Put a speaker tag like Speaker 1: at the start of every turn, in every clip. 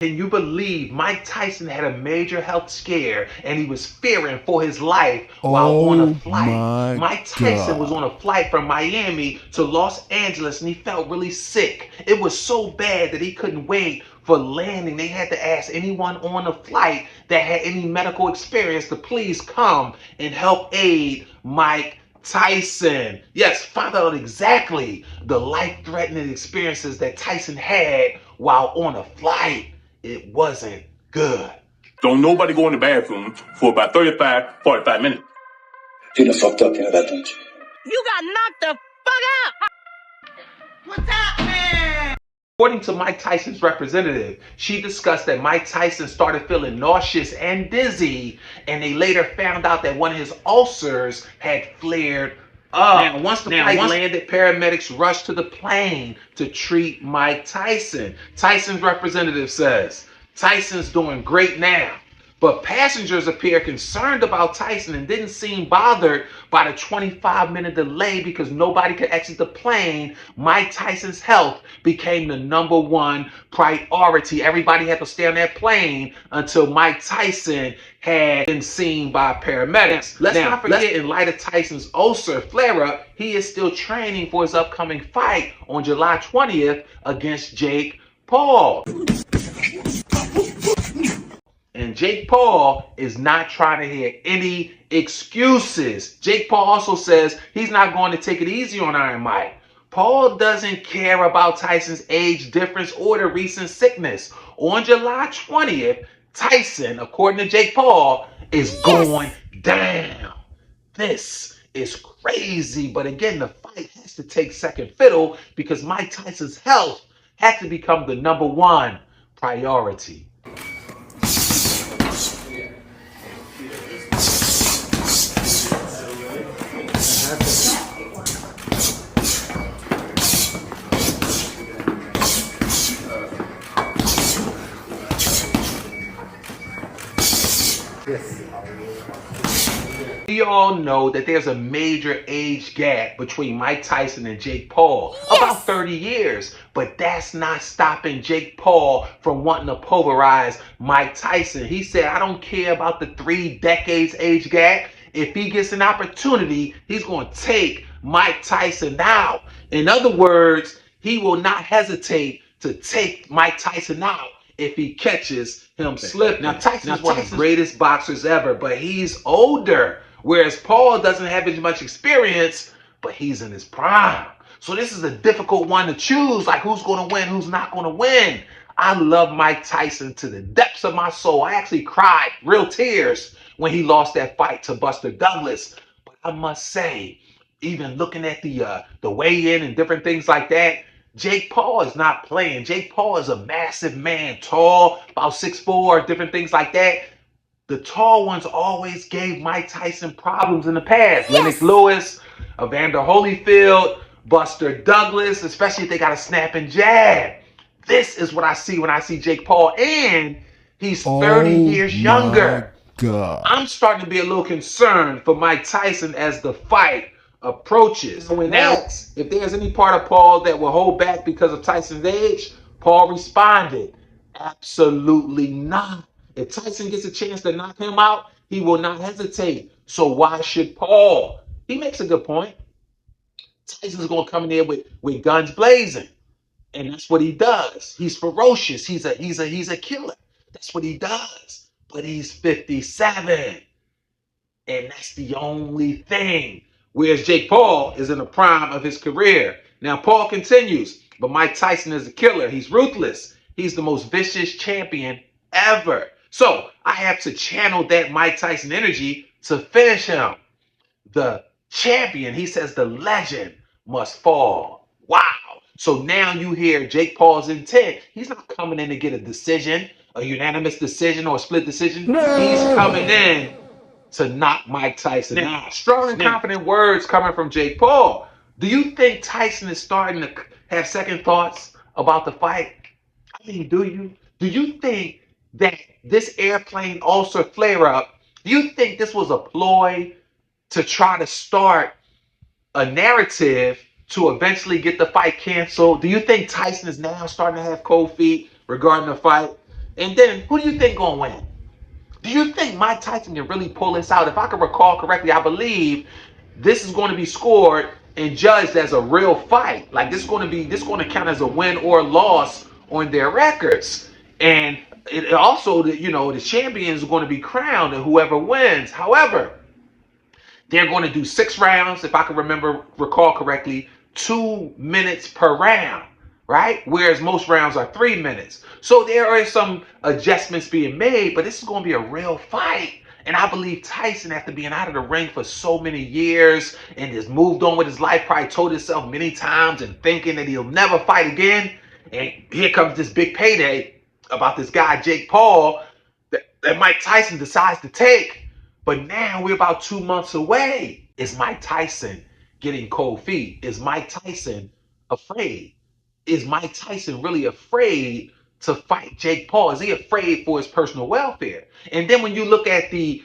Speaker 1: Can you believe Mike Tyson had a major health scare and he was fearing for his life while on a flight? Mike Tyson was on a flight from Miami to Los Angeles and he felt really sick. It was so bad that he couldn't wait for landing. They had to ask anyone on the flight that had any medical experience to please come and help aid Mike Tyson. Yes, find out exactly the life-threatening experiences that Tyson had while on a flight. It wasn't good.
Speaker 2: Don't nobody go in the bathroom for about 45 minutes.
Speaker 3: You done fucked up, you know that, don't you?
Speaker 4: You got knocked the fuck out! What's happening?
Speaker 1: According to Mike Tyson's representative, she discussed that Mike Tyson started feeling nauseous and dizzy, and they later found out that one of his ulcers had flared up. Now, once the flight landed, paramedics rushed to the plane to treat Mike Tyson. Tyson's representative says, Tyson's doing great now, but passengers appear concerned about Tyson and didn't seem bothered by the 25-minute delay because nobody could exit the plane. Mike Tyson's health became the #1 priority. Everybody had to stay on that plane until Mike Tyson had been seen by paramedics. Let's not forget, in light of Tyson's ulcer flare-up, he is still training for his upcoming fight on July 20th against Jake Paul. And Jake Paul is not trying to hear any excuses. Jake Paul also says he's not going to take it easy on Iron Mike. Paul doesn't care about Tyson's age difference or the recent sickness. On July 20th, Tyson, according to Jake Paul, is going down. This is crazy. But again, the fight has to take second fiddle because Mike Tyson's health has to become the #1 priority. We all know that there's a major age gap between Mike Tyson and Jake Paul, about 30 years. But that's not stopping Jake Paul from wanting to pulverize Mike Tyson. He said, I don't care about the 3 decades age gap. If he gets an opportunity, he's going to take Mike Tyson out. In other words, he will not hesitate to take Mike Tyson out if he catches him slipping. Now, Tyson's one of the greatest boxers ever, but he's older. Whereas Paul doesn't have as much experience, but he's in his prime. So this is a difficult one to choose, like who's going to win, who's not going to win. I love Mike Tyson to the depths of my soul. I actually cried real tears when he lost that fight to Buster Douglas. But I must say, even looking at the weigh-in and different things like that, Jake Paul is not playing. Jake Paul is a massive man, tall, about 6'4", different things like that. The tall ones always gave Mike Tyson problems in the past. Lennox Lewis, Evander Holyfield, Buster Douglas, especially if they got a snapping jab. This is what I see when I see Jake Paul, and he's 30 years younger.
Speaker 5: God.
Speaker 1: I'm starting to be a little concerned for Mike Tyson as the fight approaches. So when asked if there's any part of Paul that will hold back because of Tyson's age, Paul responded, absolutely not. If Tyson gets a chance to knock him out, he will not hesitate. So why should Paul? He makes a good point. Tyson's going to come in there with guns blazing. And that's what he does. He's ferocious. He's a killer. That's what he does. But he's 57. And that's the only thing. Whereas Jake Paul is in the prime of his career. Now, Paul continues, but Mike Tyson is a killer. He's ruthless. He's the most vicious champion ever. So I have to channel that Mike Tyson energy to finish him. The champion, he says, the legend must fall. Wow. So now you hear Jake Paul's intent. He's not coming in to get a decision, a unanimous decision or a split decision. No. He's coming in to knock Mike Tyson out. Strong and confident words coming from Jake Paul. Do you think Tyson is starting to have second thoughts about the fight? I mean, do you? Do you think that this airplane ulcer flare-up, do you think this was a ploy to try to start a narrative to eventually get the fight canceled? Do you think Tyson is now starting to have cold feet regarding the fight? And then who do you think gonna win? Do you think Mike Tyson can really pull this out? If I can recall correctly, I believe this is going to be scored and judged as a real fight. Like this is going to count as a win or loss on their records. And it also, the champion is going to be crowned and whoever wins. However, they're going to do 6 rounds, if I can recall correctly, 2 minutes per round, right? Whereas most rounds are 3 minutes. So there are some adjustments being made, but this is going to be a real fight. And I believe Tyson, after being out of the ring for so many years and has moved on with his life, probably told himself many times and thinking that he'll never fight again. And here comes this big payday about this guy, Jake Paul, that Mike Tyson decides to take. But now we're about 2 months away. Is Mike Tyson getting cold feet? Is Mike Tyson afraid? Is Mike Tyson really afraid to fight Jake Paul? Is he afraid for his personal welfare? And then when you look at the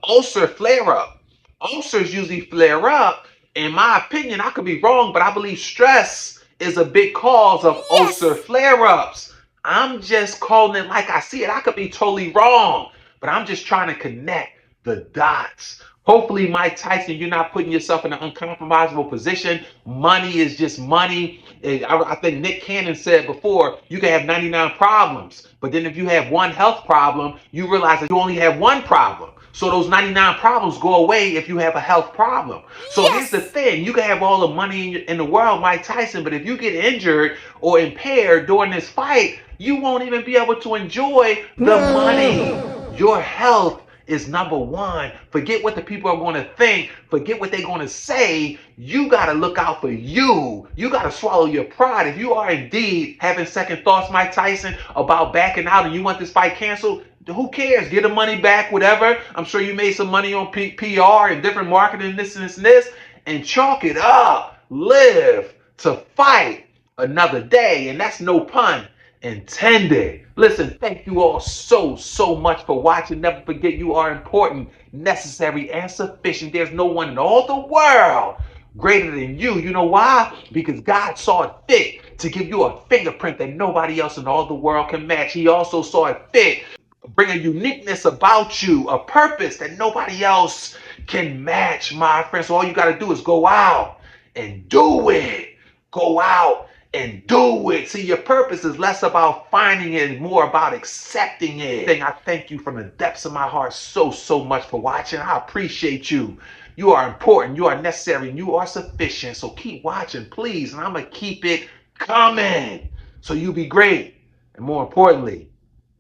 Speaker 1: ulcer flare-up, ulcers usually flare up. In my opinion, I could be wrong, but I believe stress is a big cause of ulcer flare-ups. I'm just calling it like I see it. I could be totally wrong, but I'm just trying to connect the dots. Hopefully, Mike Tyson, you're not putting yourself in an uncompromisable position. Money is just money. I think Nick Cannon said before, you can have 99 problems, but then if you have one health problem, you realize that you only have one problem. So those 99 problems go away if you have a health problem. So here's the thing. You can have all the money in the world, Mike Tyson, but if you get injured or impaired during this fight, you won't even be able to enjoy the money. Your health is number one. Forget what the people are going to think. Forget what they're going to say. You got to look out for you. You got to swallow your pride. If you are indeed having second thoughts, Mike Tyson, about backing out and you want this fight canceled, who cares? Get the money back, whatever. I'm sure you made some money on PR and different marketing, this and this and this, and chalk it up. Live to fight another day. And that's no pun intended. Listen, thank you all so much for watching. Never forget, you are important, necessary, and sufficient. There's no one in all the world greater than you. You know why? Because God saw it fit to give you a fingerprint that nobody else in all the world can match. He also saw it fit to bring a uniqueness about you, a purpose that nobody else can match, my friend. So all you got to do is go out and do it. Go out and do it. See, your purpose is less about finding it and more about accepting it. I thank you from the depths of my heart so much for watching. I appreciate you. You are important, you are necessary, and you are sufficient. So keep watching, please. And I'm going to keep it coming. So you be great. And more importantly,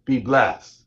Speaker 1: be blessed.